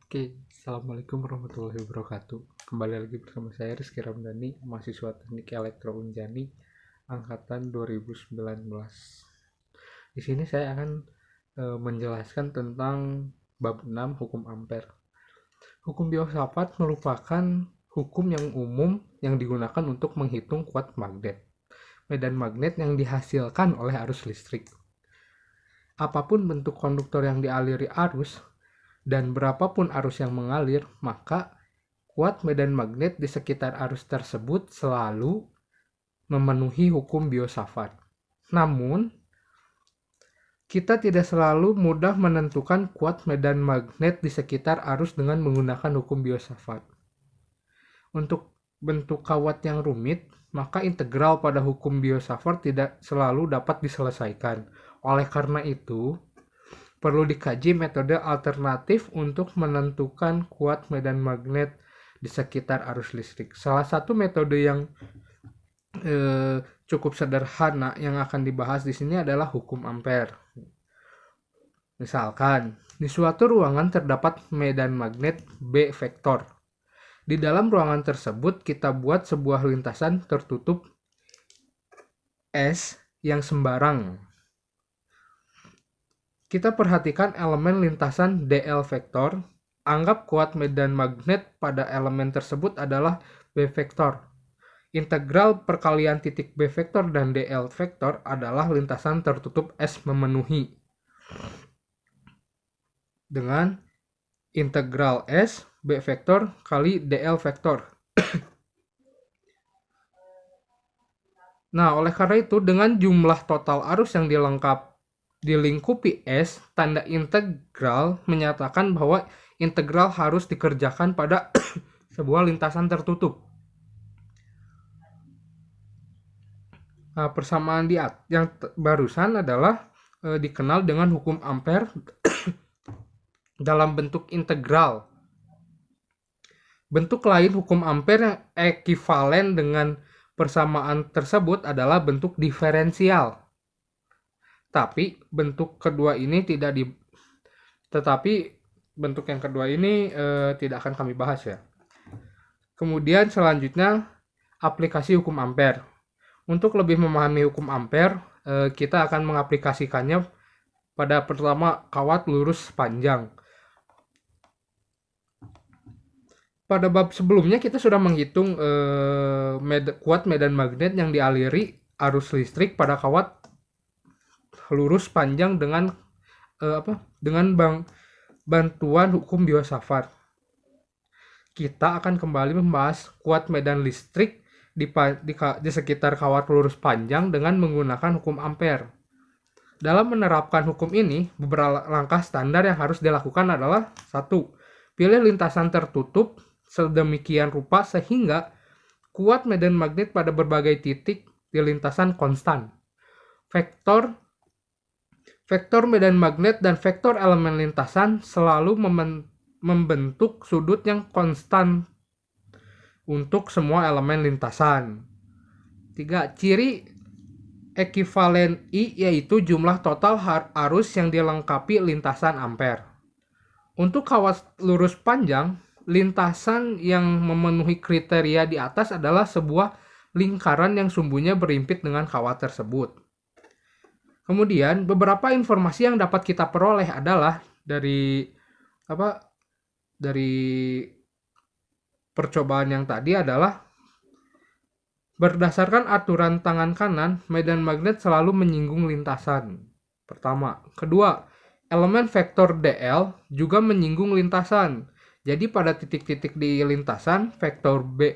Oke, Assalamualaikum warahmatullahi wabarakatuh. Kembali lagi bersama saya Rizky Ramdhani, mahasiswa Teknik Elektro Unjani angkatan 2019. Di sini saya akan menjelaskan tentang bab 6 hukum ampere. Hukum filsafat merupakan hukum yang umum yang digunakan untuk menghitung kuat magnet, medan magnet yang dihasilkan oleh arus listrik. Apapun bentuk konduktor yang dialiri arus dan berapapun arus yang mengalir, maka kuat medan magnet di sekitar arus tersebut selalu memenuhi hukum Biot-Savart. Namun, kita tidak selalu mudah menentukan kuat medan magnet di sekitar arus dengan menggunakan hukum Biot-Savart. Untuk bentuk kawat yang rumit, maka integral pada hukum Biot-Savart tidak selalu dapat diselesaikan. Oleh karena itu, perlu dikaji metode alternatif untuk menentukan kuat medan magnet di sekitar arus listrik. Salah satu metode yang cukup sederhana yang akan dibahas di sini adalah hukum ampere. Misalkan, di suatu ruangan terdapat medan magnet B vektor. Di dalam ruangan tersebut kita buat sebuah lintasan tertutup S yang sembarang. Kita perhatikan elemen lintasan dl vektor. Anggap kuat medan magnet pada elemen tersebut adalah B vektor. Integral perkalian titik B vektor dan dl vektor adalah lintasan tertutup S memenuhi. Dengan integral S B vektor kali dl vektor. Nah, oleh karena itu dengan jumlah total arus yang dilingkupi S, tanda integral menyatakan bahwa integral harus dikerjakan pada sebuah lintasan tertutup. Nah, persamaan yang barusan adalah dikenal dengan hukum ampere dalam bentuk integral. Bentuk lain hukum ampere yang ekivalen dengan persamaan tersebut adalah bentuk diferensial. Tapi bentuk yang kedua ini tidak akan kami bahas ya. Kemudian selanjutnya aplikasi hukum ampere. Untuk lebih memahami hukum ampere, kita akan mengaplikasikannya pada pertama kawat lurus panjang. Pada bab sebelumnya kita sudah menghitung kuat medan magnet yang dialiri arus listrik pada kawat lurus panjang dengan bantuan hukum Biot-Savart. Kita akan kembali membahas kuat medan listrik di sekitar kawat lurus panjang dengan menggunakan hukum ampere. Dalam menerapkan hukum ini, beberapa langkah standar yang harus dilakukan adalah 1. Pilih lintasan tertutup sedemikian rupa sehingga kuat medan magnet pada berbagai titik di lintasan konstan. Vektor medan magnet dan vektor elemen lintasan selalu membentuk sudut yang konstan untuk semua elemen lintasan. 3. Ciri ekivalen I yaitu jumlah total arus yang dilengkapi lintasan ampere. Untuk kawat lurus panjang, lintasan yang memenuhi kriteria di atas adalah sebuah lingkaran yang sumbunya berimpit dengan kawat tersebut. Kemudian beberapa informasi yang dapat kita peroleh adalah dari percobaan yang tadi adalah berdasarkan aturan tangan kanan, medan magnet selalu menyinggung lintasan. Pertama. Kedua, elemen vektor dl juga menyinggung lintasan. Jadi pada titik-titik di lintasan, vektor B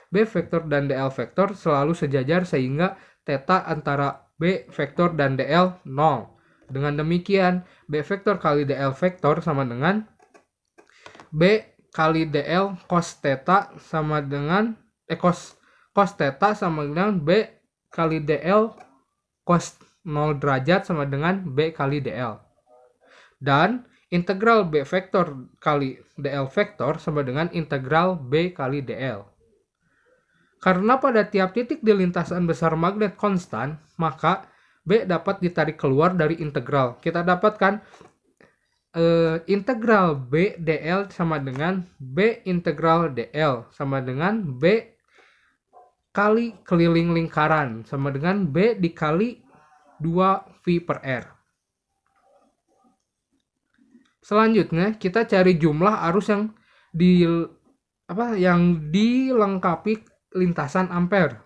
vektor dan dl vektor selalu sejajar sehingga theta antara B vektor dan dl 0. Dengan demikian, B vektor kali dl vektor sama dengan B kali dl cos theta sama dengan cos theta sama dengan B kali dl cos 0 derajat sama dengan B kali dl. Dan integral B vektor kali dl vektor sama dengan integral B kali dl. Karena pada tiap titik di lintasan besar magnet konstan, maka B dapat ditarik keluar dari integral. Kita dapatkan integral B dl sama dengan B integral dl sama dengan B kali keliling lingkaran sama dengan B dikali 2 V per R. Selanjutnya kita cari jumlah arus yang dilengkapi lintasan ampere.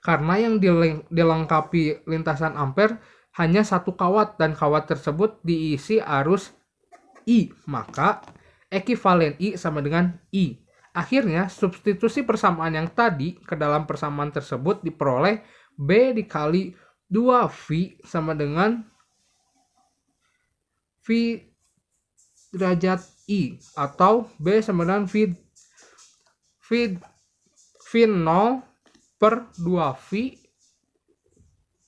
Karena yang dilengkapi lintasan ampere hanya satu kawat dan kawat tersebut diisi arus I, maka ekivalen I sama dengan I. Akhirnya substitusi persamaan yang tadi ke dalam persamaan tersebut diperoleh B dikali 2V sama dengan V derajat I atau B sama dengan V0 per 2V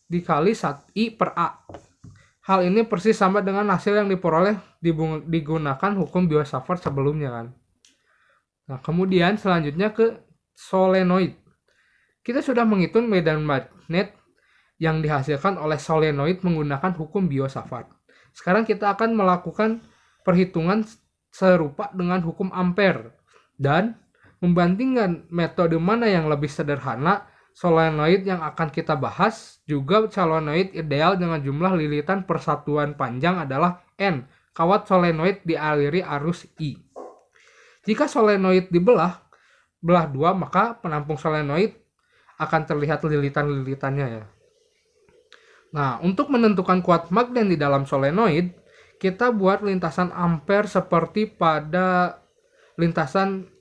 dikali 1I per A. Hal ini persis sama dengan hasil yang diperoleh digunakan hukum Biot-Savart sebelumnya kan. Nah, kemudian selanjutnya ke solenoid. Kita sudah menghitung medan magnet yang dihasilkan oleh solenoid menggunakan hukum Biot-Savart. Sekarang kita akan melakukan perhitungan serupa dengan hukum ampere dan membandingkan metode mana yang lebih sederhana. Solenoid yang akan kita bahas juga solenoid ideal dengan jumlah lilitan persatuan panjang adalah N. Kawat solenoid dialiri arus I. Jika solenoid belah dua, maka penampung solenoid akan terlihat lilitan-lilitannya ya. Nah, untuk menentukan kuat magnet di dalam solenoid, kita buat lintasan ampere seperti pada lintasan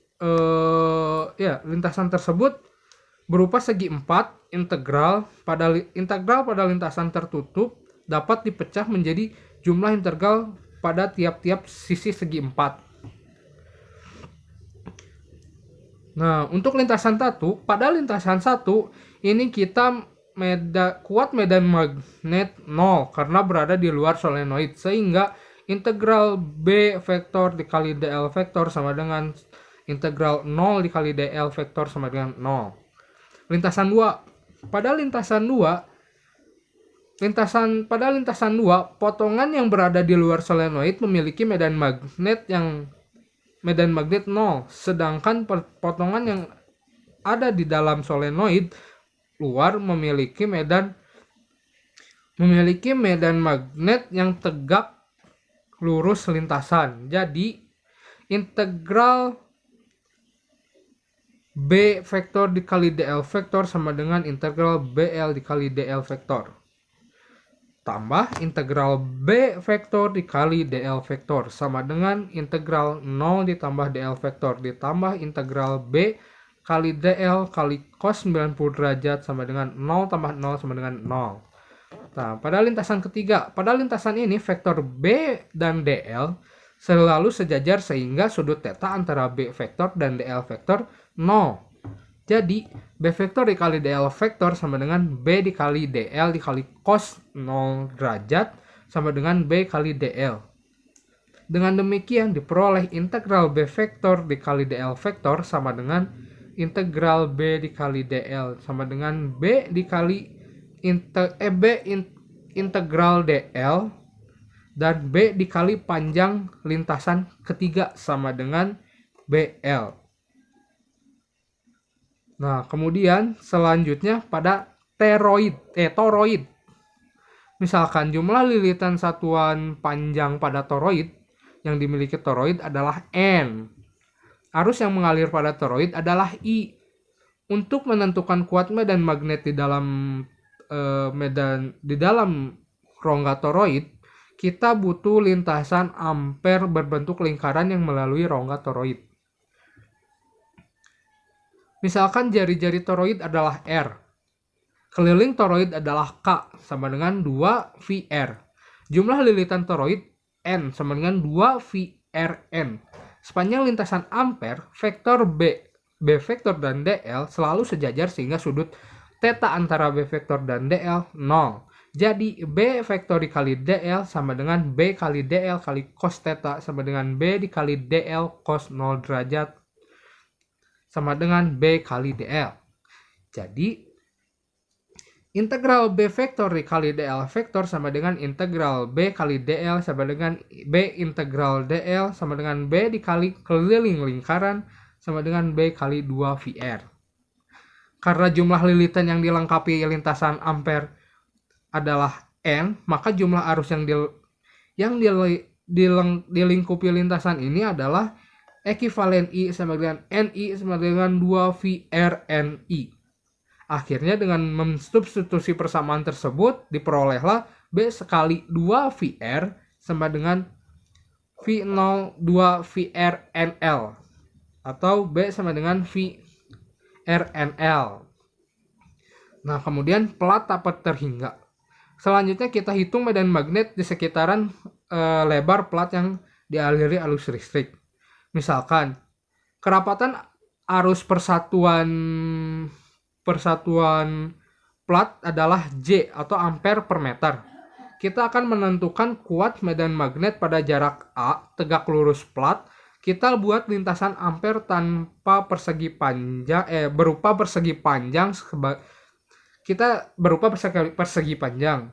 lintasan tersebut berupa segi 4. Integral pada lintasan tertutup dapat dipecah menjadi jumlah integral pada tiap-tiap sisi segi 4. Nah, untuk lintasan 1, pada lintasan 1 ini kita kuat medan magnet 0 karena berada di luar solenoid, sehingga integral B vektor dikali dl vektor sama dengan integral 0 dikali dl vektor sama dengan 0. Lintasan 2, pada lintasan 2 potongan yang berada di luar solenoid memiliki medan magnet 0, sedangkan potongan yang ada di dalam solenoid luar memiliki medan magnet yang tegak lurus lintasan. Jadi integral B vektor dikali dl vektor sama dengan integral BL dikali dl vektor tambah integral B vektor dikali dl vektor sama dengan integral 0 ditambah dl vektor ditambah integral B kali dl kali cos 90 derajat sama dengan 0 tambah 0 sama dengan 0. Nah, pada lintasan ketiga, pada lintasan ini vektor B dan dl selalu sejajar sehingga sudut theta antara B vektor dan dl vektor 0. Jadi B vektor dikali dl vektor sama dengan B dikali dl dikali cos 0 derajat sama dengan B kali dl. Dengan demikian diperoleh integral B vektor dikali dl vektor sama dengan integral B dikali dl sama dengan B dikali integral dl dan B dikali panjang lintasan ketiga sama dengan BL. Nah, kemudian selanjutnya pada toroid. Misalkan jumlah lilitan satuan panjang pada toroid yang dimiliki toroid adalah N. Arus yang mengalir pada toroid adalah I. Untuk menentukan kuat medan magnet di dalam rongga toroid, kita butuh lintasan ampere berbentuk lingkaran yang melalui rongga toroid. Misalkan jari-jari toroid adalah R. Keliling toroid adalah K sama dengan 2 VR. Jumlah lilitan toroid N sama dengan 2 VRN. Sepanjang lintasan ampere, vektor B vektor dan DL selalu sejajar sehingga sudut theta antara B vektor dan DL 0. Jadi B vektor dikali DL sama dengan B kali DL kali cos theta sama dengan B dikali DL cos 0 derajat sama dengan B kali DL. Jadi Integral B vektor dikali DL vektor sama dengan integral B kali DL sama dengan B integral DL sama dengan B dikali keliling lingkaran sama dengan B kali 2 VR. Karena jumlah lilitan yang dilengkapi lintasan ampere adalah N, maka jumlah arus yang dilingkupi lintasan ini adalah ekivalen I sama dengan NI sama dengan 2 VRNI. Akhirnya dengan mensubstitusi persamaan tersebut diperolehlah B sekali 2 VR sama dengan V0 2 VRNL atau B sama dengan VRNL. Nah, kemudian plat dapat terhingga. Selanjutnya kita hitung medan magnet di sekitaran lebar plat yang dialiri arus listrik. Misalkan kerapatan arus persatuan plat adalah J atau ampere per meter. Kita akan menentukan kuat medan magnet pada jarak A tegak lurus plat. Kita buat lintasan ampere tanpa berupa persegi panjang.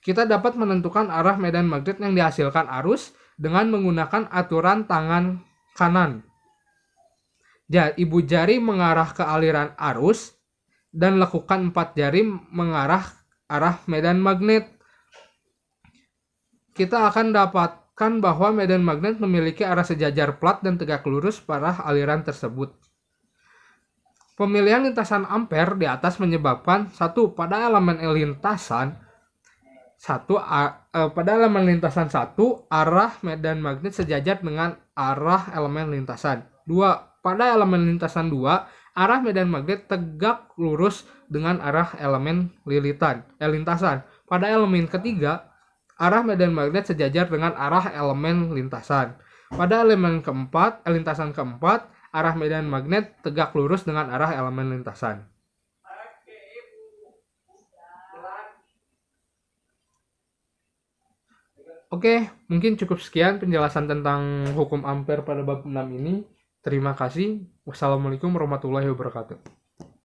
Kita dapat menentukan arah medan magnet yang dihasilkan arus dengan menggunakan aturan tangan kanan. Ibu jari mengarah ke aliran arus dan lekukan 4 jari mengarah arah medan magnet. Kita akan dapatkan bahwa medan magnet memiliki arah sejajar plat dan tegak lurus pada aliran tersebut. Pemilihan lintasan ampere di atas menyebabkan pada elemen lintasan 1 arah medan magnet sejajar dengan arah elemen lintasan. 2. Pada elemen lintasan 2 arah medan magnet tegak lurus dengan arah elemen lintasan. Pada elemen ketiga, arah medan magnet sejajar dengan arah elemen lintasan. Pada lintasan keempat, arah medan magnet tegak lurus dengan arah elemen lintasan. Oke, mungkin cukup sekian penjelasan tentang hukum ampere pada bab 6 ini. Terima kasih. Wassalamualaikum warahmatullahi wabarakatuh.